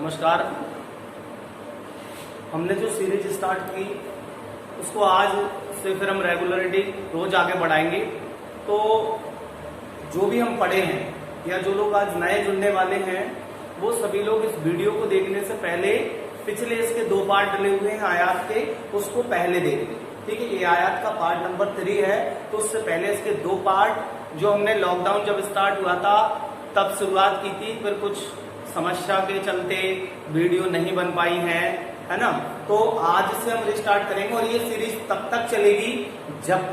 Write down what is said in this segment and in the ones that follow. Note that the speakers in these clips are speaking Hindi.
नमस्कार। हमने जो सीरीज स्टार्ट की उसको आज से फिर हम रेगुलरिटी रोज आगे बढ़ाएंगे। तो जो भी हम पढ़े हैं या जो लोग आज नए जुड़ने वाले हैं वो सभी लोग इस वीडियो को देखने से पहले पिछले इसके 2 पार्ट डले हुए हैं आयात के, उसको पहले देख लें। ठीक है, ये आयात का पार्ट नंबर 3 है। तो उससे पहले इसके 2 पार्ट जो हमने लॉकडाउन जब स्टार्ट हुआ था तब शुरुआत की थी, फिर कुछ समस्या के चलते वीडियो नहीं बन पाई है ना। तो आज से हम रिस्टार्ट करेंगे और ये सीरीज तब तक चलेगी जब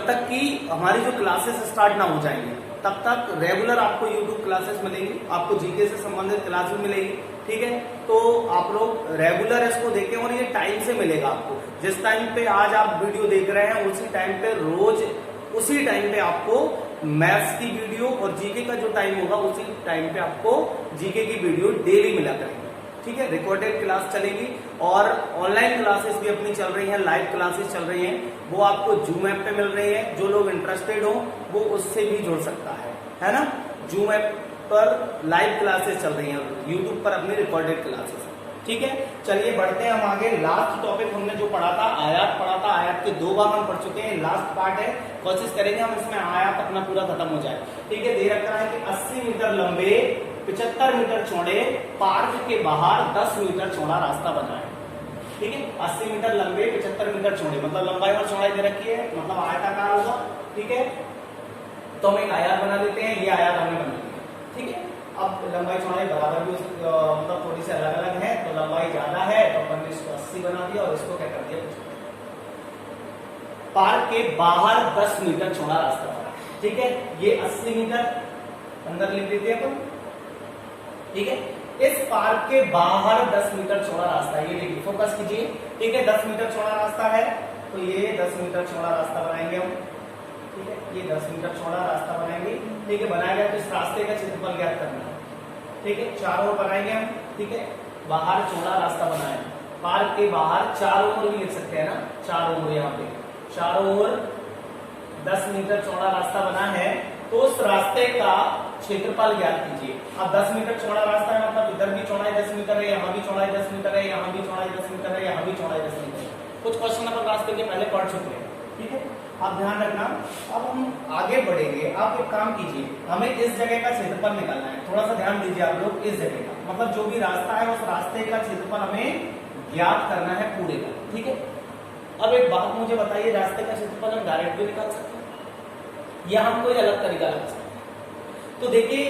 तक कि हमारी जो क्लासेस स्टार्ट ना हो जाएंगे, तब तक रेगुलर आपको यूट्यूब क्लासेस मिलेंगी, आपको जीके से संबंधित क्लास भी मिलेगी। ठीक है, तो आप लोग रेगुलर इसको देखें और ये टाइम से मिलेगा आपको। जिस टाइम पे आज आप वीडियो देख रहे हैं उसी टाइम पे रोज उसी टाइम पे आपको मैथ्स की वीडियो और जीके का जो टाइम होगा उसी टाइम पे आपको जीके की वीडियो डेली मिला करेंगे। ठीक है, रिकॉर्डेड क्लास चलेगी और ऑनलाइन क्लासेस भी अपनी चल रही हैं, लाइव क्लासेस चल रही हैं, वो आपको जूम ऐप पे मिल रही है। जो लोग इंटरेस्टेड हो वो उससे भी जुड़ सकता है ना। जूम ऐप पर लाइव क्लासेस चल रही हैं, यूट्यूब पर अपनी रिकॉर्डेड क्लासेस। ठीक है, चलिए बढ़ते हैं हम आगे। लास्ट टॉपिक हमने जो पढ़ा था आयात पढ़ा था, आयात के 2 बार हम पढ़ चुके हैं, लास्ट पार्ट है। कोशिश करेंगे हम इसमें आयात अपना पूरा खत्म हो जाए। ठीक है, दे रखा है कि 80 मीटर लंबे 75 मीटर चौड़े पार्क के बाहर 10 मीटर चौड़ा रास्ता बना है। ठीक है, 80 मीटर लंबे 75 मीटर चौड़े मतलब लंबाई और चौड़ाई दे रखी है, मतलब आयताकार होगा। ठीक है, तो हम एक आयात बना लेते हैं, ये आयात हमने बना ली। ठीक है, अब लंबाई चौड़ाई बराबर भी मतलब थोड़ी सी अलग अलग है, तो लंबाई ज्यादा है तो अपन ने इसको 80 बना दिया और इसको क्या कर दिया 75। पार्क के बाहर 10 मीटर चौड़ा रास्ता बना। ठीक है, ये 80 मीटर अंदर लिख देते हैं अपन। ठीक है, इस पार्क के बाहर 10 मीटर चौड़ा रास्ता है, ये देखिए फोकस कीजिए। ठीक है, 10 मीटर चौड़ा रास्ता है तो ये 10 मीटर चौड़ा रास्ता बनाएंगे हम। ठीक है, ये 10 मीटर चौड़ा रास्ता बनाएंगे। ठीक है, बनाया गया तो इस रास्ते का क्षेत्रफल ज्ञात करना है। ठीक है, चारों ओर बनाएंगे हम। ठीक है, बाहर चौड़ा रास्ता बनाए, पार्क के बाहर चारों ओर भी लिख सकते हैं ना, चारों ओर, यहाँ पे चारों ओर 10 मीटर चौड़ा रास्ता बना है तो उस रास्ते का क्षेत्रफल ज्ञात कीजिए। अब 10 मीटर चौड़ा रास्ता है मतलब इधर भी चौड़ाई 10 मीटर है, यहाँ भी चौड़ाई 10 मीटर है, यहाँ भी चौड़ाई 10 मीटर है, यहाँ भी चौड़ाई 10 मीटर है। कुछ क्वेश्चन अपन रास्ते के पहले पढ़ चुके हैं। ठीक है, आप ध्यान रखना। अब हम आगे बढ़ेंगे, आप एक काम कीजिए, हमें इस जगह का क्षेत्रफल निकालना है। थोड़ा सा ध्यान दीजिए आप लोग, इस जगह का मतलब जो भी रास्ता है उस रास्ते का क्षेत्रफल हमें ज्ञात करना है पूरे का। ठीक है, अब एक बात मुझे बताइए, रास्ते का क्षेत्रफल हम डायरेक्ट भी निकाल सकते हैं या हम कोई अलग तरीका लगा सकते हैं? तो देखिए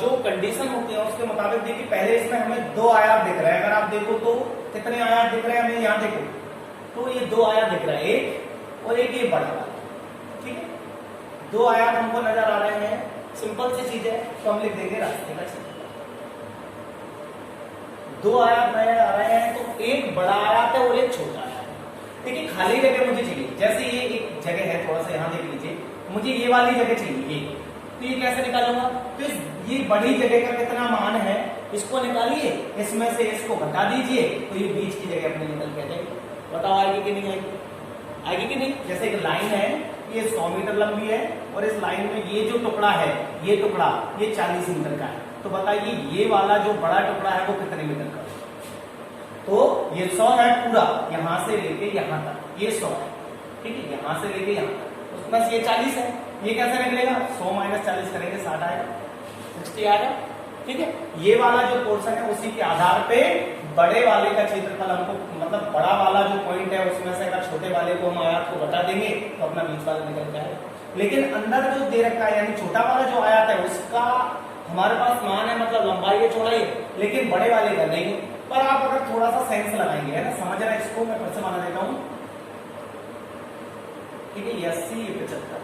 जो कंडीशन होती है उसके मुताबिक देखिए, पहले इसमें हमें 2 आयात दिख रहे हैं। अगर आप देखो तो कितने आयात दिख रहे हैं हमें, यहाँ देखो तो ये 2 आयात दिख रहा है, एक और एक ये बड़ा वाला। ठीक है, 2 आयात हमको नजर आ रहे हैं। सिंपल सी चीज है तो हम लिख देंगे रास्ते का क्षेत्रफल। 2 आयात नजर आ रहे हैं तो एक बड़ा आयात है और एक छोटा आयात है। ठीक है, खाली जगह मुझे चाहिए, जैसे ये एक जगह है, थोड़ा सा यहाँ देख लीजिए, मुझे ये वाली जगह चाहिए ये, तो ये कैसे निकालूंगा? तो ये बड़ी जगह का कितना मान है इसको निकालिए, इसमें से इसको घटा दीजिए तो ये बीच की जगह अपने निकल के जाएगी। बताओ आएगी कि नहीं आएगी? आएगी कि नहीं? जैसे एक लाइन है, ये 100 मीटर लंबी है और इस लाइन में ये जो टुकड़ा है, ये टुकड़ा ये 40 मीटर का है, तो बताइए ये वाला जो बड़ा टुकड़ा है वो कितने मीटर का? तो ये 100 है पूरा, यहां से लेके यहां तक ये 100 है। ठीक है, यहां से लेके यहां तक, उसमें ये 40 है, ये कैसे निकलेगा? 100 माइनस 40 करेंगे 60 आएगा, 60 आएगा। ठीक है, ये वाला जो पोर्शन है उसी के आधार पे बड़े वाले का क्षेत्रफल हमको, मतलब बड़ा वाला जो पॉइंट है उसमें से अगर छोटे वाले को हम आयात को बता देंगे तो अपना बीच वाला निकल जाएगा। लेकिन अंदर जो दे रखा है यानी छोटा वाला जो आयात है उसका हमारे पास मान है, मतलब लंबाई है चौड़ाई है, लेकिन बड़े वाले का नहीं। पर आप अगर थोड़ा सा सेंस लगाएंगे, है ना, समझ रहे हैं इसको, मैं फिर से बना देता हूं। ठीक है, 80 ये 75।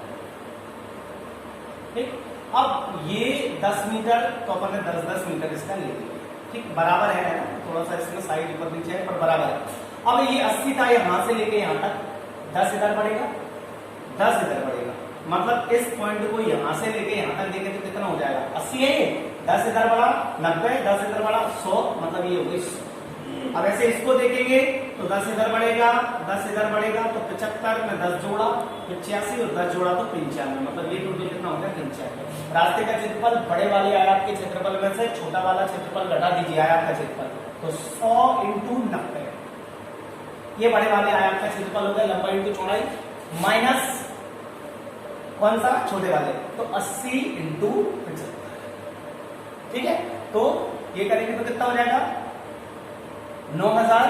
ठीक, अब ये 10 मीटर तो अपन ने 10-10 मीटर इसका ले लिया। ठीक, बराबर है ना, थोड़ा सा इसमें साइड ऊपर नीचे है पर बराबर है। अब ये 80 था, यहां से लेके यहां तक 10 इधर बढ़ेगा, 10 इधर बढ़ेगा, मतलब इस पॉइंट को यहां से लेके यहां तक देंगे तो कितना हो जाएगा? 80 है ये, 10 इधर बढ़ा 90, 10 इधर बढ़ा 100, मतलब ये हो गई 100। अब ऐसे इसको देखेंगे तो 10 इधर बढ़ेगा, 10 इधर बढ़ेगा तो 75 में 10 जोड़ा 85 और 10 जोड़ा तो 95, मतलब ये टोटल कितना हो गया? 95। रास्ते का क्षेत्रफल बड़े वाले आयत के क्षेत्रफल में से छोटा वाला क्षेत्रफल घटा दीजिए आयत का क्षेत्रफल, तो 100 इंटू 90, ये बड़े वाले आयत का क्षेत्रफल हो गया, लंबाई इंटू चौड़ाई, माइनस कौन सा छोटे वाले, तो 80 इंटू 75। ठीक है, तो ये करेंगे तो कितना हो जाएगा 9000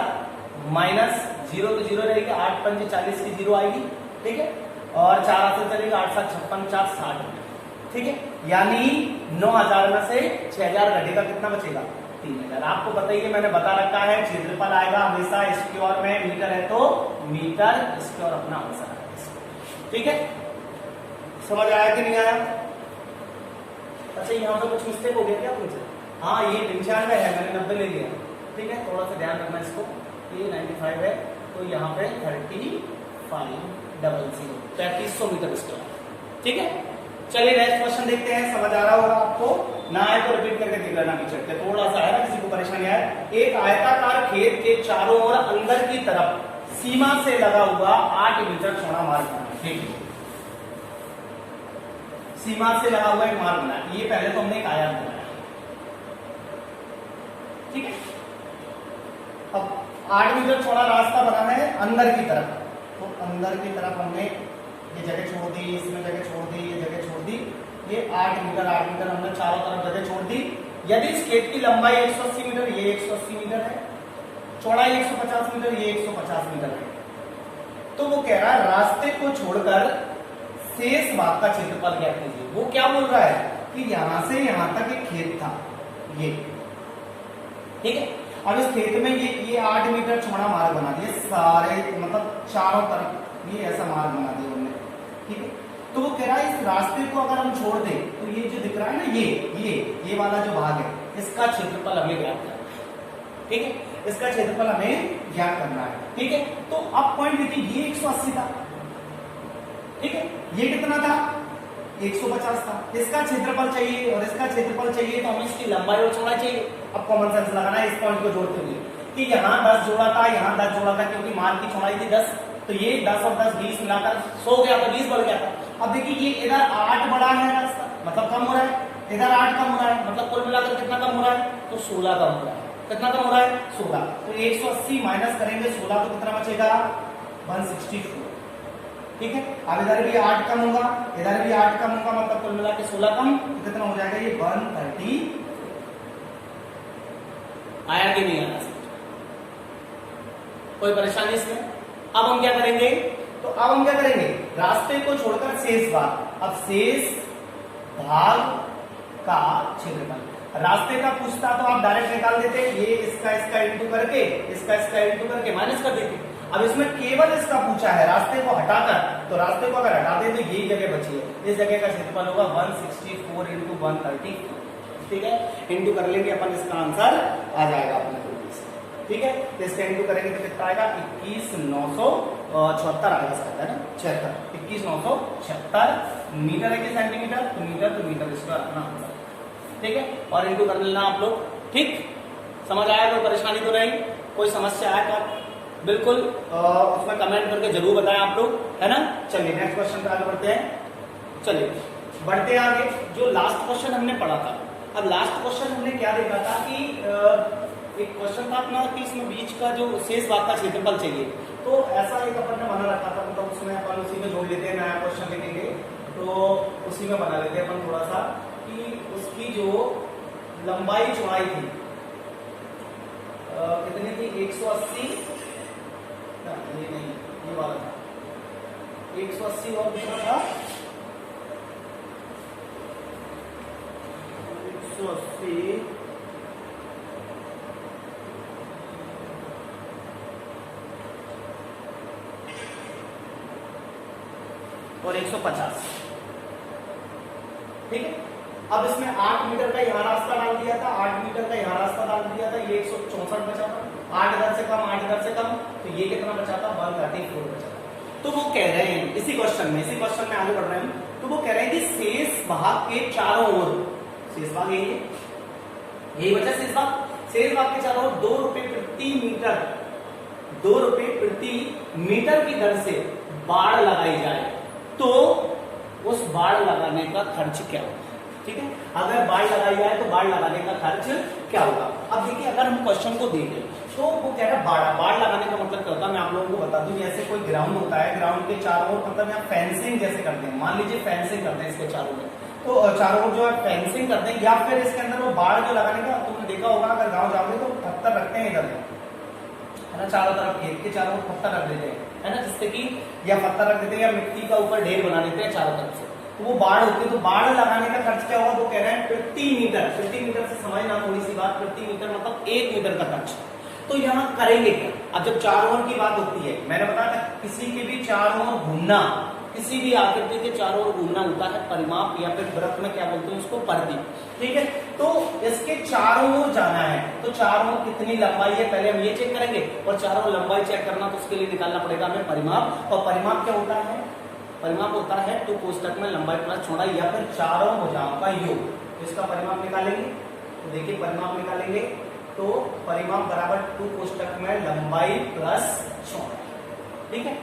माइनस 0 तो 0 रहेगी, 8 5 40 की 0 आएगी। ठीक है, और 4 हाथ से चलेगा, 8 7 56 4 60। ठीक है, यानी 9000 में से 6000 घटेगा, कितना बचेगा 3000। आपको बताइए, मैंने बता रखा है क्षेत्रफल आएगा हमेशा स्क्वायर में, मीटर है तो मीटर स्क्वायर अपना आंसर आएगा। ठीक है, समझ आया कि नहीं आया? अच्छा, यहाँ पे कुछ मिस्टेक हो गया क्या मुझे? हाँ, ये 95 है, मैंने 90 ले लिया। ठीक है, थोड़ा सा ध्यान रखना इसको, ये 95 है तो यहाँ पे 3500 मीटर स्क्वायर। ठीक है, चलिए नेक्स्ट क्वेश्चन देखते हैं। समझ आ रहा होगा आपको, ना आए तो रिपीट करके देख लेना पीछे, थोड़ा सा है ना, किसी को परेशानी है। एक आयताकार खेत के चारों ओर अंदर की तरफ सीमा से लगा हुआ 8 मीटर चौड़ा मार्ग बना। ठीक है, सीमा से लगा हुआ एक मार्ग बना, ये पहले तो हमने एक आयत बनाया। ठीक है, अब 8 मीटर चौड़ा रास्ता बनाना है अंदर की तरफ, तो अंदर की तरफ हमने ये जगह छोड़ दी, इसमें जगह छोड़ दी, ये जगह छोड़ दी, ये 8 मीटर हमने चारों तरफ जगह छोड़ दी। यदि इस खेत की लंबाई 180 मीटर, ये 180 मीटर है, चौड़ाई 150 मीटर, ये 150 मीटर है, तो वो कह रहा है रास्ते को छोड़कर शेष भाग का क्षेत्रफल ज्ञात कीजिए। वो क्या बोल रहा है कि यहां से यहां तक एक खेत था, ये ठीक है, अब इस खेत में ये 8 मीटर चौड़ा मार्ग बना दिया, सारे मतलब चारों तरफ ये ऐसा मार्ग बना दिया उन्होंने। ठीक है, तो वो कह रहा है इस रास्ते को अगर हम छोड़ दें तो ये जो दिख रहा है ना, ये वाला जो भाग है, इसका क्षेत्रफल हमें ज्ञात करना है। ठीक है, इसका क्षेत्रफल हमें ज्ञात करना है। ठीक है, तो अब पॉइंट देखिए, ये 180 था। ठीक है, ये कितना था 150 था। इसका क्षेत्रफल चाहिए और इसका क्षेत्रफल चाहिए, तो हमें इसकी लंबाई और चौड़ाई चाहिए। अब कॉमन सेंस लगाना है इस पॉइंट को जोड़ते हुए कि यहाँ 10 जोड़ा था, यहाँ 10 जोड़ा था, क्योंकि मार्ग की चौड़ाई थी 10, तो ये 10 और 10 20 मिलाकर 100 गया, तो 20 बढ़ गया था। अब देखिए, ये इधर 8 बढ़ा है रास्ता, मतलब कम हो रहा है, इधर 8 कम हो रहा है, मतलब कुल मिलाकर कितना कम हो रहा है, तो 16 कम हो रहा है। कितना कम हो रहा है 16, तो 180 माइनस करेंगे 16, तो कितना बचेगा 164। ठीक है, अब इधर भी 8 कम होगा, इधर भी 8 कम होगा, मतलब कुल मिला के 16 कम, तो कितना हो जाएगा ये 130। आया कि नहीं आया? कोई परेशानी इसमें? अब हम क्या करेंगे, तो अब हम क्या करेंगे, रास्ते को छोड़कर शेष भाग, अब शेष भाग का क्षेत्रफल, रास्ते का पूछता तो आप डायरेक्ट निकाल देते, ये इसका इंटू करके, इसका इंटू करके माइनस कर देते। अब इसमें केवल इसका पूछा है रास्ते को हटाकर, तो रास्ते को अगर हटा दें तो यही जगह बची है, इस जगह का क्षेत्रफल होगा 164 इंटू 130। ठीक है, इंटू कर लेंगे अपन, इसका आंसर आ जाएगा अपने को 20। ठीक है, तो इसका इंटू करेंगे तो कितना आएगा 21976 आएगा, शायद है ना 76, 21976 मीटर है कि सेंटीमीटर, तो मीटर स्क्वायर अपना आंसर। ठीक है, और इंटू कर लेना आप लोग। ठीक, समझ आया? कोई परेशानी तो नहीं, कोई समस्या आया तो बिल्कुल उसमें कमेंट करके जरूर बताएं आप लोग, है ना। चलिए नेक्स्ट क्वेश्चन पे आगे बढ़ते हैं। चलिए बढ़ते हैं आगे। जो लास्ट क्वेश्चन हमने पढ़ा था, अब लास्ट क्वेश्चन हमने क्या देखा था कि एक क्वेश्चन था अपना कि इसमें बीच का जो शेष भाग का क्षेत्रफल चाहिए, तो ऐसा एक अपन ने बना रखा था, मतलब उसमें अपन उसी में जोड़ लेते हैं, नया क्वेश्चन लिखेंगे तो उसी में बना लेते हैं अपन थोड़ा सा कि उसकी जो लंबाई चौड़ाई थी कितनी थी 180, ये नहीं, ये वाला था 180 और दूसरा था 180 और 150। ठीक है, अब इसमें 8 मीटर का यहाँ रास्ता डाल दिया था, 8 मीटर का यहाँ रास्ता डाल दिया था, ये 164 बचा था, 8 इधर से कम, 8 इधर से कम, तो ये कितना बचा था 134 बचा था। तो वो कह रहे हैं इसी क्वेश्चन में आगे बढ़ रहे हैं, तो वो कह रहे हैं कि शेष भाग के चारों ओर, शेष भाग यही बचा शेष भाग के चारों ओर 2 रुपए प्रति मीटर की दर से बाड़ लगाई जाए, तो उस बाड़ लगाने का खर्च क्या होगा? ठीक है। अगर बाढ़ लगाई जाए तो बाढ़ लगाने का खर्च क्या होगा। अब देखिए अगर हम क्वेश्चन को देखें तो वो कह रहा है बाढ़ लगाने का मतलब क्या होता है, मैं आप लोगों को बता दूं। जैसे कोई ग्राउंड होता है, ग्राउंड के चारों ओर मतलब यहाँ फेंसिंग जैसे करते हैं, मान लीजिए फेंसिंग करते हैं इसके चारों ओर, तो चारों ओर जो है फेंसिंग करते हैं, या फिर इसके अंदर वो बाढ़ जो लगाने का तुमने देखा होगा अगर गाँव जाओगे तो पत्थर रखते हैं इधर, है ना, चारों तरफ खेत के चारों ओर पत्थर रख देते हैं, है ना, जिससे कि या पत्थर रख देते हैं या मिट्टी का ऊपर ढेर बना देते हैं चारों तरफ से, तो वो बाढ़ होती है। तो बाढ़ लगाने का खर्च क्या होगा, वो कह रहे हैं 50 मीटर। 50 मीटर से समझना थोड़ी सी बात, 50 मीटर मतलब 1 मीटर का खर्च। तो यहाँ करेंगे क्या, अब जब चारों ओर की बात होती है, मैंने बताया किसी के भी चारों ओर घूमना, किसी भी आकृति के चारों ओर घूमना होता है परिमाप, या फिर वृत्त में क्या बोलते हैं उसको, परिधि, ठीक है। तो इसके चारों ओर जाना है, तो चारों ओर कितनी लंबाई है पहले हम ये चेक करेंगे, और चारों लंबाई चेक करना तो उसके लिए निकालना पड़ेगा हमें परिमाप। और परिमाप क्या होता है, परिमाप होता है टू कोष्टक में लंबाई प्लस चौड़ाई या फिर चारों भुजाओं का योग। इसका परिमाप निकालेंगे तो देखिए परिमाप निकालेंगे तो परिमाप बराबर टू कोष्टक में लंबाई प्लस चौड़ाई, ठीक है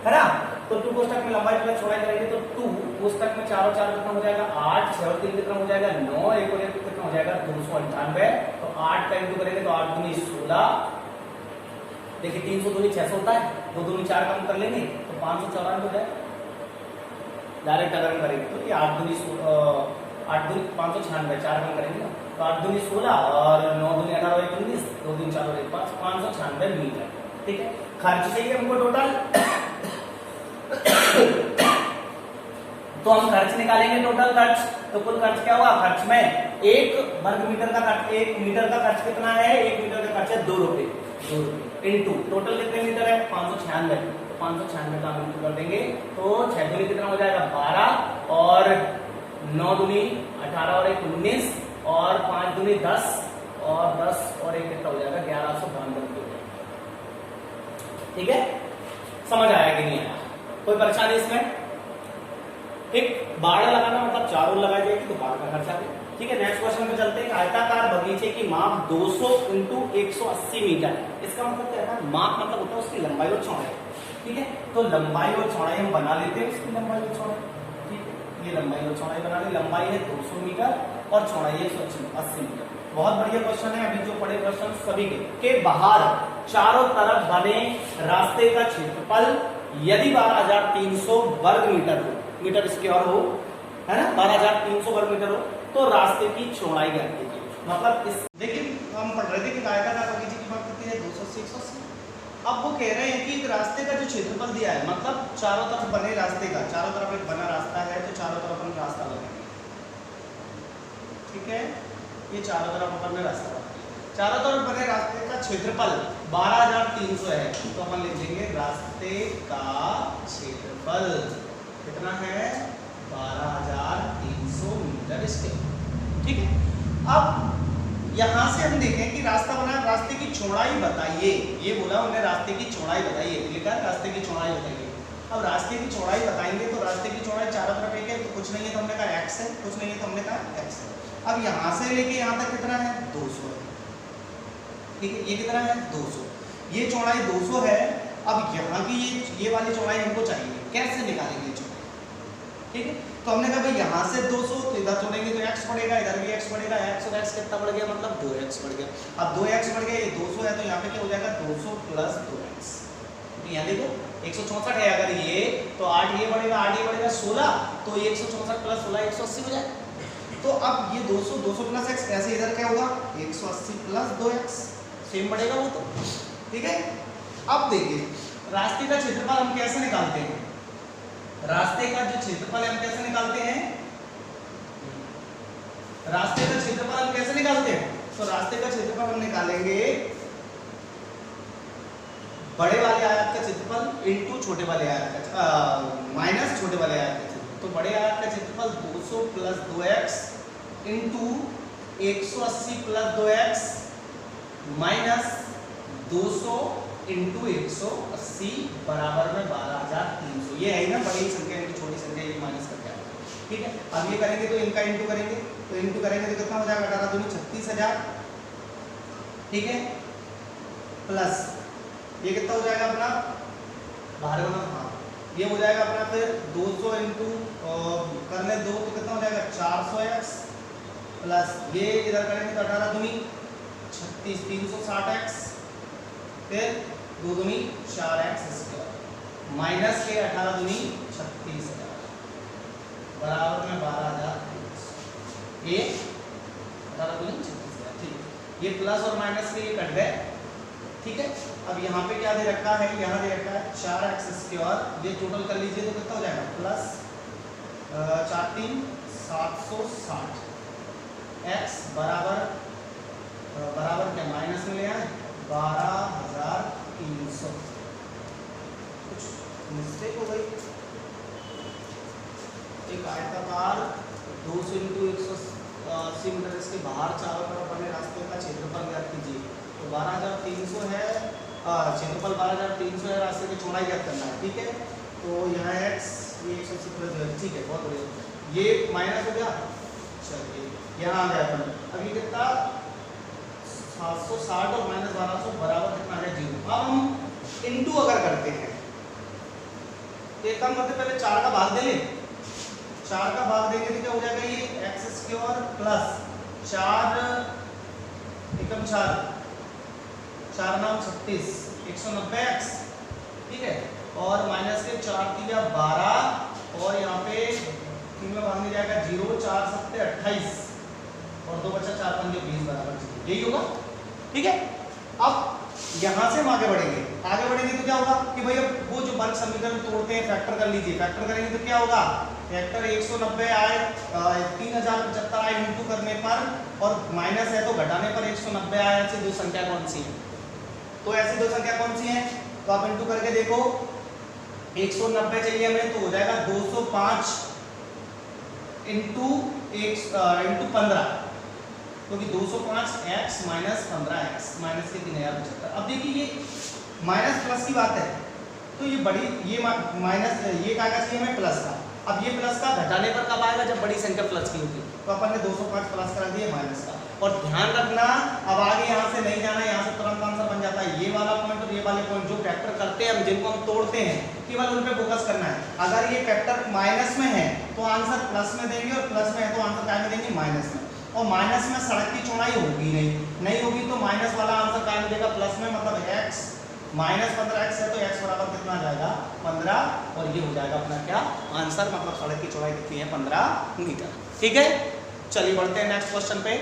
ना। तो टू कोष्टक में लंबाई प्लस चौड़ाई करेंगे तो टू कोष्टक में चारों चार कितना हो जाएगा 8, 6 और 3 कितना हो जाएगा 9, 1 और 1 कितना हो जाएगा 298। तो 8 का इंटू करेंगे तो 8 दूनी 16, देखिए 300 दूनी 600 होता है, 2 दूनी 4 कम कर लेंगे तो 594 हो जाएगा। डायरेक्ट अगर करेंगे तो ये 8 दूनी 596, 4 कम करेंगे ना तो 8 दूनी 16 और 9 दूनी 18 और 1 19, 2 दूनी 4 और 1 5, 596 मीटर, ठीक है। खर्च चाहिए हमको टोटल तो हम खर्च निकालेंगे, टोटल खर्च, तो कुल खर्च क्या होगा, खर्च में 1 वर्ग मीटर का खर्च, 1 मीटर का खर्च कितना है, 1 मीटर का खर्च है 2 रुपए, 2 रुपए इंटू टोटल कितने मीटर है 596, तो 596 का हम इंटू कर देंगे तो 6 दूनी कितना हो जाएगा 12 और 9 दूनी 18 और 1 19 और 5 दूनी 10 और 10 और 1 कितना हो जाएगा 1192, ठीक है। समझ आया कि नहीं आया, कोई परेशानी इसमें। एक बाड़ लगाना मतलब चारों लगाई जाएगी तो बाड़ का खर्चा भी, ठीक है। नेक्स्ट क्वेश्चन पे चलते हैं। आयताकार बगीचे की माप 200 इंटू 180 मीटर, इसका मतलब क्या है, माप मतलब होता है उसकी लंबाई और चौड़ाई, ठीक है। तो लंबाई और चौड़ाई हम बना लेते हैं, उसकी लंबाई और चौड़ाई, ठीक है। ये लंबाई और चौड़ाई बना ली, लंबाई है 200 मीटर और चौड़ाई है 180 मीटर। बहुत बढ़िया क्वेश्चन है, अभी जो पढ़े क्वेश्चन सभी के बाहर चारों तरफ बने रास्ते का क्षेत्रफल यदि 12,300 वर्ग मीटर हो, मीटर स्क्वायर हो, है ना, 12,300 वर्ग मीटर हो, तो रास्ते की चौड़ाई ज्ञात कीजिए। मतलब इस देखिए हम पढ़ रहे थे कि आयताकार बगीचे की बात कितनी है 200 से 180। अब वो कह रहे हैं कि एक रास्ते का जो क्षेत्रफल दिया है, मतलब चारों तरफ बने रास्ते का, चारों तरफ एक बना रास्ता है तो चारों तरफ हम रास्ता लगाएंगे, ठीक है। ये चारों तरफ अपन ने रास्ता बनाया, चारों तरफ बने रास्ते का क्षेत्रफल 12,300 है, तो अपन लिख देंगे रास्ते का क्षेत्रफल कितना है 12,300 मीटर स्क्वायर, ठीक है। अब यहां से हम देखें कि रास्ता बना, रास्ते की चौड़ाई बताइए, ये बोला हमने रास्ते की चौड़ाई बताइए, लिखा रास्ते की चौड़ाई बताइए। अब रास्ते की चौड़ाई बताएंगे तो रास्ते की चौड़ाई चारों तरफ एक है, तो कुछ नहीं है तो हमने कहा x है, कुछ नहीं है तो हमने कहा x है। अब यहां से लेके यहां तक कितना है 200 है, ठीक है। ये कितना है 200, ये चौड़ाई 200 है। अब यहाँ की ये वाली चौड़ाई हमको चाहिए, कैसे निकालेंगे चौड़ाई, ठीक है। तो हमने कहा भाई यहाँ से 200 तो इधर जोड़ेंगे तो x बढ़ेगा, इधर भी x बढ़ेगा, x और x कितना बढ़ गया मतलब 2x बढ़ गया। अब 2x बढ़ गया, ये 200 है तो यहाँ पे क्या हो जाएगा 200 प्लस 2x, तो यहाँ देखो 164 है, अगर ये तो 8 ये बढ़ेगा, 8 ये बढ़ेगा 16, तो 164 प्लस 16 180 हो जाएगा। तो अब ये 200 200 प्लस x ऐसे इधर क्या होगा 180 प्लस 2x, सेम बढ़ेगा वो तो, ठीक है। अब देखिए रास्ते का क्षेत्रफल हम कैसे निकालते हैं, रास्ते का जो क्षेत्रफल हम कैसे निकालते हैं, रास्ते का क्षेत्रफल हम कैसे निकालते हैं, तो रास्ते का क्षेत्रफल हम निकालेंगे बड़े वाले आयत का क्षेत्रफल इनटू छोटे वाले आयत का माइनस छोटे वाले आयत का क्षेत्रफल। तो बड़े आयत का क्षेत्रफल 200 plus 2x into 180 plus 2x minus 200 into 180 बराबर में 12,300। ये है ना बड़ी संख्या इंटू छोटी संख्या, ये माइनस करके आएगा, ठीक है। अब ये करेंगे तो इनका इंटू करेंगे, तो इंटू करेंगे तो कितना हो जाएगा 18 दूनी 36,000, ठीक है, प्लस ये कितना हो जाएगा अपना 12 गुना, हाँ ये हो जाएगा अपना फिर 200 इंटू करने दो तो कितना हो जाएगा 400x प्लस ये इधर करेंगे तो 18 दूनी 36 360x फिर 2 दूनी 4x स्क्वायर माइनस के 18 दूनी 36,000 बराबर में 12,000 ये 18 दूनी 36,000। ठीक ये प्लस और माइनस के ये कट गए। ठीक है अब यहाँ पे क्या दे रखा है, यहाँ दे रखा है 4x स्क्वायर, ये टोटल कर लीजिए तो कितना हो जाएगा प्लस 4 3 760 x बराबर क्या माइनस में ले आए 12,300। कुछ मिस्टेक हो गई। एक आयताकार 200 इंटू 180 मीटर इसके बाहर चारों तरफ बने रास्ते का क्षेत्रफल ज्ञात कीजिए। तो 12,300 है, क्षेत्रफल 12,300 है, रास्ते की चौड़ाई ज्ञात करना है। ठीक है तो यहाँ x ये 180 प्लस है। ठीक है बहुत बढ़िया, ये माइनस हो गया। चलिए यहाँ आ गया अपन, अब ये कितना 760 और माइनस 1200 बराबर कितना है 0। अब हम इनटू अगर करते हैं तो एक काम करते पहले 4 का भाग दे लें। 4 का भाग देंगे तो क्या हो जाएगा ये x स्क्वायर प्लस 4 एकम 4 नाम 36 190x। ठीक है और माइनस के 4 3 12 और यहाँ पे 3 में भागने जाएगा 0 4 7 28 और 2 बचा 4 5 20 बराबर 0। यही होगा। ठीक है अब यहाँ से हम आगे बढ़ेंगे तो क्या होगा कि भाई अब वो जो वर्ग समीकरण तोड़ते हैं फैक्टर कर लीजिए। फैक्टर करेंगे तो क्या होगा फैक्टर 190 आए 3075 आए इंटू करने पर और माइनस है तो घटाने पर 190 आए। ऐसी दो संख्या कौन सी है, तो ऐसी दो संख्या कौन सी है तो आप इंटू करके देखो 190 चाहिए हमें तो हो जाएगा 205 इंटू 15 क्योंकि 205x माइनस 15x माइनस के 3075। अब देखिए ये माइनस प्लस की बात है तो ये बड़ी ये माइनस ये क्या चाहिए हमें प्लस का। अब ये प्लस का घटाने पर कब आएगा जब बड़ी संख्या प्लस की होगी। तो अपन ने 205 प्लस करा दिया माइनस का। और ध्यान रखना अब आगे यहाँ से नहीं जाना, यहाँ से तुरंत आंसर बन जाता है। ये वाला पॉइंट और ये वाले पॉइंट जो फैक्टर करते हैं हम जिनको हम तोड़ते हैं केवल उन पे फोकस करना है। अगर ये फैक्टर माइनस में है तो आंसर प्लस में देंगे और प्लस में है तो आंसर क्या में देंगे माइनस में। और माइनस में सड़क की चौड़ाई होगी नहीं होगी तो माइनस वाला आंसर क्या मिलेगा प्लस में, मतलब x माइनस 15x है तो x बराबर कितना आ जाएगा 15 और ये हो जाएगा अपना क्या आंसर, मतलब सड़क की चौड़ाई कितनी है 15 मीटर। ठीक है चलिए बढ़ते हैं नेक्स्ट क्वेश्चन पे।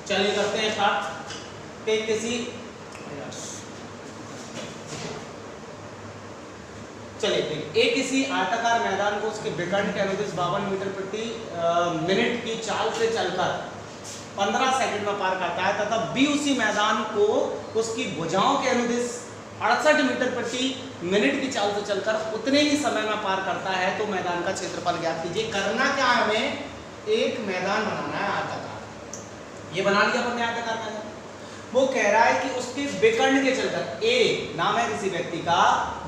चलिए करते हैं स्टार्ट। चलिए एक किसी आयताकार मैदान को उसके विकर्ण के अनुदिश 52 मीटर प्रति मिनट की चाल से चलकर 15 सेकंड में पार करता है तथा बी उसी मैदान को उसकी भुजाओं के अनुदिश 68 मीटर प्रति मिनट की चाल से चलकर उतने ही समय में पार करता है तो मैदान का क्षेत्रफल ज्ञात कीजिए। करना क्या है हमें, एक मैदान बनाना है आयताकार। ये बना लिया हमने आयताकार मैदान। वो कह रहा है कि उसके विकर्ण के चलकर ए नाम है किसी व्यक्ति का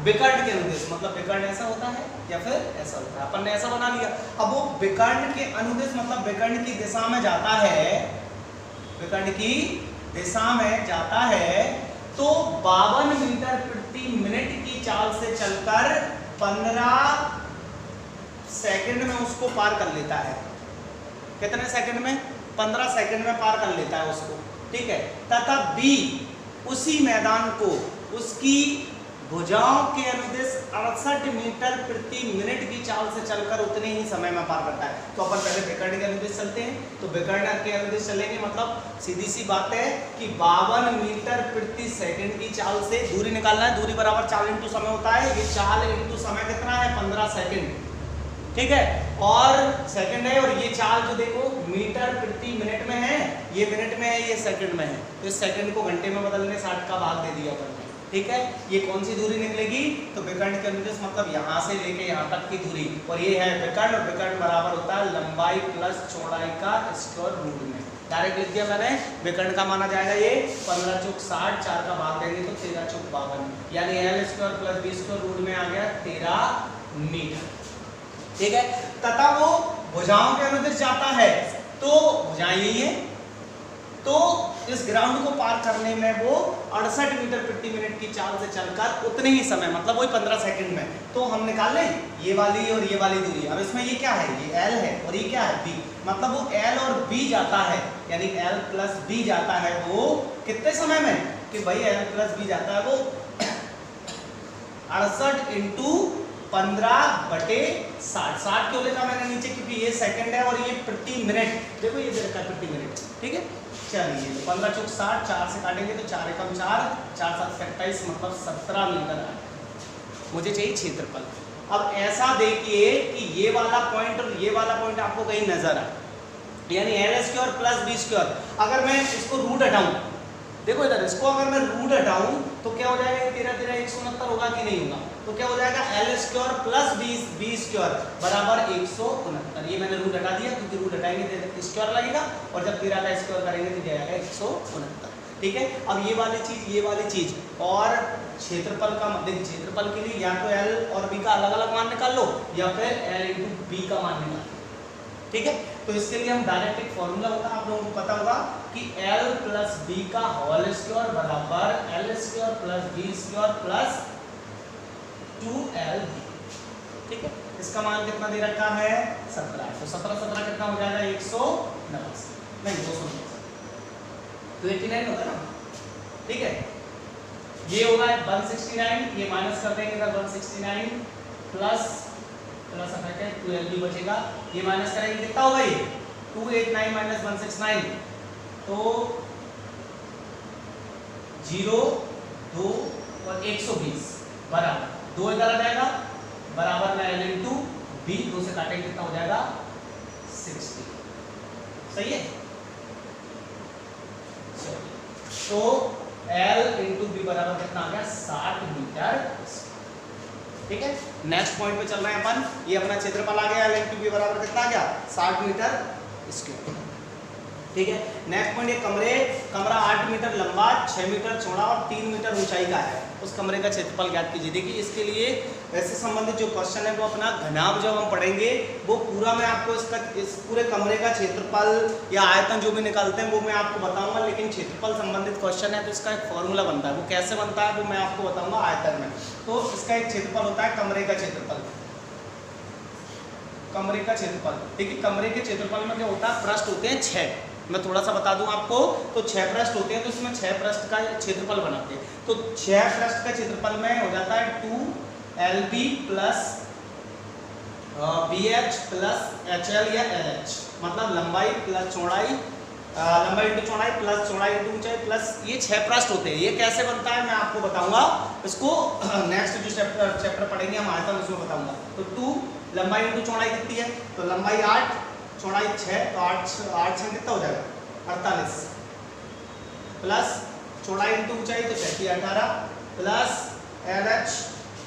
विकर्ण के अनुदिश, मतलब विकर्ण ऐसा होता है या फिर ऐसा होता है, अपन ने ऐसा बना लिया। अब वो विकर्ण के अनुदिश मतलब विकर्ण की दिशा में जाता है, विकर्ण की दिशा में जाता है तो 52 मीटर प्रति मिनट की चाल से चलकर 15 सेकंड में उसको पार कर लेता है। कितने सेकंड में, 15 सेकंड में पार कर लेता है उसको। ठीक है तथा बी उसी मैदान को उसकी भुजाओं के अनुदिश 68 मीटर प्रति मिनट की चाल से चलकर उतने ही समय में पार करता है। तो अपन पहले विकर्ण के अनुदिश चलते हैं, तो विकर्ण के अनुदिश चलेंगे मतलब सीधी सी बात है कि 52 मीटर प्रति सेकंड की चाल से दूरी निकालना है। दूरी बराबर चाल इंटू समय होता है, ये चाल इंटू समय कितना है 15 सेकंड। ठीक है और सेकंड है और ये चाल जो देखो मीटर प्रति मिनट में है, ये मिनट में है, ये सेकंड में है, तो इस सेकंड को घंटे में बदलने 60 का भाग दे दिया अपन ने। ठीक है ये कौन सी दूरी निकलेगी, तो विकर्ण के अनुदिश मतलब यहाँ से लेके यहाँ तक की दूरी, और ये है विकर्ण, और विकर्ण बराबर होता है लंबाई प्लस चौड़ाई का स्क्वायर रूट में। डायरेक्ट लिख दिया मैंने, विकर्ण का माना जाएगा ये 15 चौक 60, 4 का भाग देंगे तो 13 चौक 52, यानी l square plus b square root में आ गया 13 मीटर। ठीक है तथा वो भुजाओं के अनुदिश जाता है तो भुजाएं यही है, तो इस ग्राउंड को पार करने में वो 68 मीटर प्रति मिनट की चाल से चलकर उतने ही समय, मतलब वही 15 सेकंड में। तो हम निकाल लें ये वाली और ये वाली दूरी। अब इसमें ये क्या है, ये L है और ये क्या है B, मतलब वो L और B जाता है, यानी L प्लस B जाता है वो कितने समय में, कि भाई L प्लस B जाता है वो 68 इंटू 15/60। 60 क्यों लिखा मैंने नीचे, क्योंकि ये सेकंड है और ये प्रति मिनट, देखो ये दे रखा है प्रति मिनट, ठीक है। चलिए तो 15 चौक 60, 4 से काटेंगे तो 4 एकम 4, 4 7 27, मतलब 17 मीटर है। मुझे चाहिए क्षेत्रफल। अब ऐसा देखिए कि ये वाला पॉइंट और ये वाला पॉइंट आपको कहीं नजर आए, यानी L² प्लस B²। अगर मैं इसको रूट हटाऊं, देखो इधर इसको अगर मैं रूट हटाऊं तो क्या हो जाएगा, 13 13 169 होगा कि नहीं होगा, तो क्या हो जाएगा L² प्लस B² बराबर 169। ये मैंने रूट हटा दिया क्योंकि रूट हटाएंगे तो स्क्वायर लगेगा और जब 13 का स्क्वायर करेंगे तो जाएगा 169, ठीक है। अब ये वाली चीज और क्षेत्रफल का, देखिए क्षेत्रफल के लिए या तो L और B का अलग अलग मान निकाल लो या फिर L इंटू B का मान निकाल लो, ठीक है। तो इसके लिए हम डायरेक्ट एक फॉर्मूला होता है, आप लोगों को पता होगा कि L प्लस B का होल स्क्वायर बराबर L² plus B² plus 2LB, ठीक है। इसका मान कितना दे रखा है 17, तो 17 17 कितना हो जाएगा 189, नहीं 289, तो 89 होगा ना, ठीक है। ये होगा 169, ये माइनस कर देंगे इधर 169 प्लस प्लस अटैक है 12B बचेगा, ये माइनस करेंगे कितना होगा ये 289 माइनस 169, तो 0 2 और 120 बराबर 2 इधर आ जाएगा बराबर में L इंटू B, 2 से काटेंगे कितना हो जाएगा 60, सही है। तो L इंटू B बराबर कितना आ गया 60 मीटर, ठीक है। नेक्स्ट पॉइंट पे चल रहे हैं अपन, ये अपना क्षेत्रफल आ गया L इंटू B बराबर कितना आ गया 60 मीटर स्क्वायर, ठीक है। नेक्स्ट पॉइंट, ये कमरा 8 मीटर लंबा, 6 मीटर चौड़ा और 3 मीटर ऊंचाई का है, उस कमरे का क्षेत्रफल ज्ञात कीजिए। देखिए इसके लिए ऐसे संबंधित जो क्वेश्चन है वो अपना घनाभ जब हम पढ़ेंगे वो पूरा मैं आपको इस पूरे कमरे का क्षेत्रफल या आयतन जो भी निकालते हैं वो मैं आपको बताऊंगा, लेकिन क्षेत्रफल संबंधित क्वेश्चन है तो इसका एक फॉर्मूला बनता है, वो कैसे बनता है वो मैं आपको बताऊंगा आयतन में। तो इसका एक क्षेत्रफल होता है कमरे का क्षेत्रफल, कमरे का क्षेत्रफल, ठीक है। कमरे के क्षेत्रफल में क्या होता है, पृष्ठ होते हैं 6, मैं थोड़ा सा बता दूं आपको, तो 6 पृष्ठ होते हैं, तो इसमें 6 पृष्ठ का क्षेत्रफल बनाते हैं, तो 6 पृष्ठ का क्षेत्रफल में हो जाता है 2LB plus BH plus HL या LH, मतलब लंबाई प्लस चौड़ाई, लंबाई इंटू चौड़ाई प्लस चौड़ाई इंटू ऊंचाई प्लस ये 6 पृष्ठ होते हैं। ये कैसे बनता है मैं आपको बताऊंगा, इसको नेक्स्ट जो चैप्टर पढ़ेंगे हम आयतन उसमें बताऊंगा। तो 2 लंबाई इंटू चौड़ाई कितनी है, तो लंबाई 8 चौड़ाई 6, तो 8 से कितना हो जाएगा 48 प्लस चौड़ाई इंटू ऊंचाई तो 6 18 प्लस LH,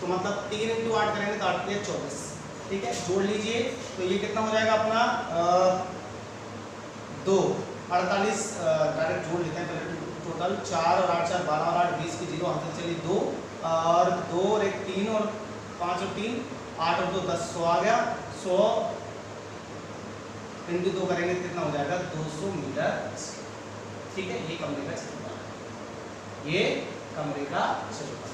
तो मतलब 3 इंटू 8 करेंगे तो 8 24, ठीक है। जोड़ लीजिए तो ये कितना हो जाएगा अपना 2 48, डायरेक्ट जोड़ लेते हैं पहले, टोटल 4 और 8 4 12 और 8 20 की 0 हाथ से चली 2 और 2 और 1 3 और 5 और 3 8 और 2 10, 100 आ गया, 100 इंटू 2 करेंगे कितना हो जाएगा 200 मीटर, ठीक है। ये कमरे का क्षेत्रफल, ये कमरे का क्षेत्रफल,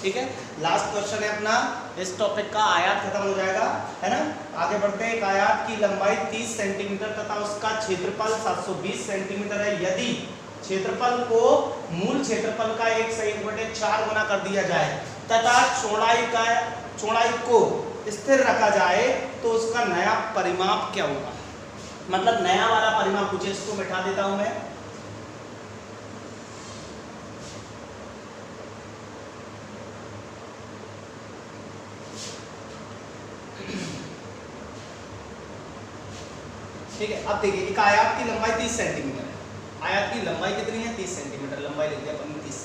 ठीक है। लास्ट क्वेश्चन है अपना इस टॉपिक का, आयत खत्म हो जाएगा, है ना। आगे बढ़ते हैं। एक आयत की लंबाई 30 सेंटीमीटर तथा उसका क्षेत्रफल 720 सेंटीमीटर है, यदि क्षेत्रफल को मूल क्षेत्रफल का 1/4 गुना कर दिया जाए तथा चौड़ाई को स्थिर रखा जाए तो उसका नया परिमाप क्या होगा, मतलब नया वाला परिमाप पूछे, इसको बैठा देता हूं मैं। ठीक है, अब देखिए एक आयत की लंबाई 30 सेंटीमीटर है, आयत की लंबाई कितनी है 30 सेंटीमीटर, लंबाई लिख दिया अपन 30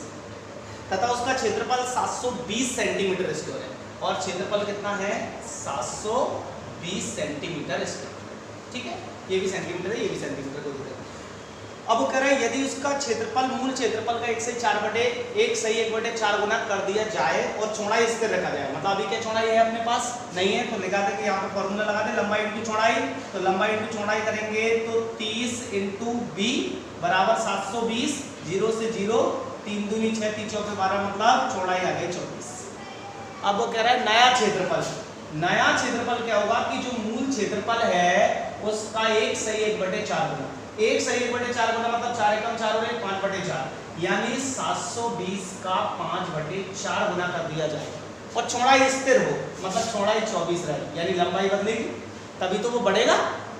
तथा उसका क्षेत्रफल 720 सेंटीमीटर स्क्वायर है, और क्षेत्रफल कितना है 720 सेंटीमीटर स्क्वायर, ठीक है। ये भी सेंटीमीटर है, ये भी सेंटीमीटर, कोई दिक्कत नहीं। अब वो कह रहा है यदि उसका क्षेत्रफल मूल क्षेत्रफल का 1 से 1/4 गुना कर दिया जाए और चौड़ाई स्थिर रखा जाए, मतलब अभी क्या चौड़ाई है अपने पास नहीं है, तो लिखा था कि यहाँ पे फॉर्मूला लगा दे लंबाई इंटू चौड़ाई, तो लंबाई इंटू चौड़ाई करेंगे तो 30 इंटू बी बराबर 720, 0 से 0, 3 दूनी 6, 3 चौके 12, मतलब चौड़ाई आ गई 24। अब वो कह रहा है नया क्षेत्रफल, नया क्षेत्रफल क्या होगा कि जो मूल क्षेत्रफल है उसका 1 से 1/4 गुना, 1 से 1/4 गुना मतलब 4 एकम 4 हो रहे 5/4, यानी 720 का 5/4 गुना कर दिया जाए और चौड़ाई स्थिर हो, मतलब चौड़ाई 24 रहे, यानी लंबाई बदलेगी तभी तो वो बढ़ेगा।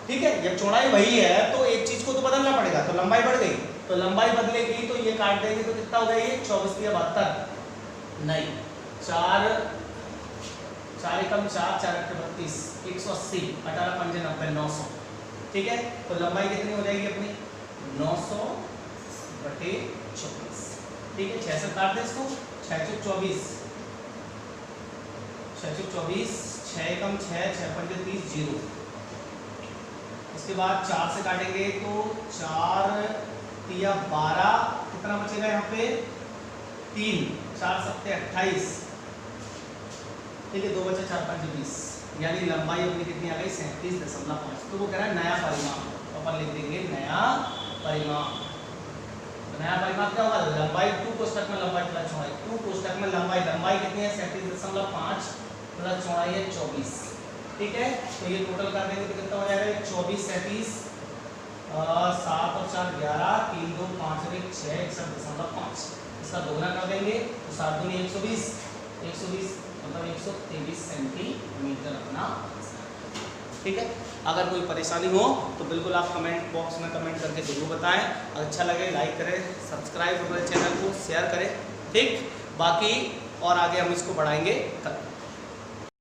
ठीक है, जब चौड़ाई वही है तो एक चीज को तो बदलना पड़ेगा, तो लंबाई बढ़ गई, तो लंबाई बदलेगी तो ये काट देंगे तो कितना हो गया ये 24 या 72 नहीं 4 एकम 4, 4 अट्ठे 32, 180, 18 पंजे 90, 900। ठीक है, तो लंबाई कितनी हो जाएगी अपनी 900/24। ठीक है, 6 से काट दे इसको, 6 चौक 24, 6 चौक 24, 6 एकम 6, 6 पंजे 30, 0। इसके बाद 4 से काटेंगे तो 4 तिया 12, कितना बचेगा यहाँ पे 3, 4 सत्ते 28। ठीक है, 2 बचे 4 5 20, यानी लंबाई अपनी कितनी आ गई 37.5। तो वो कह रहा है नया परिमाण, तो अपन लिख देंगे नया परिमाण। तो नया परिमाण क्या होगा, लंबाई 2 कोष्ठक में लंबाई प्लस चौड़ाई, 2 कोष्ठक में लंबाई कितनी है 37.5 प्लस चौड़ाई है 24। ठीक है, तो ये टोटल कर देंगे तो कितना हो जाएगा 24 37, 7 और 4 11, 3 2 5 और 1 6, 61.5। इसका दोगुना कर देंगे तो 7 दूनी 120, 120 मतलब 123 सेंटीमीटर अपना। ठीक है, अगर कोई परेशानी हो तो बिल्कुल आप कमेंट बॉक्स में कमेंट करके जरूर बताएं। अच्छा लगे लाइक करें, सब्सक्राइब हमारे चैनल को शेयर करें। ठीक, बाकी और आगे हम इसको बढ़ाएंगे कल।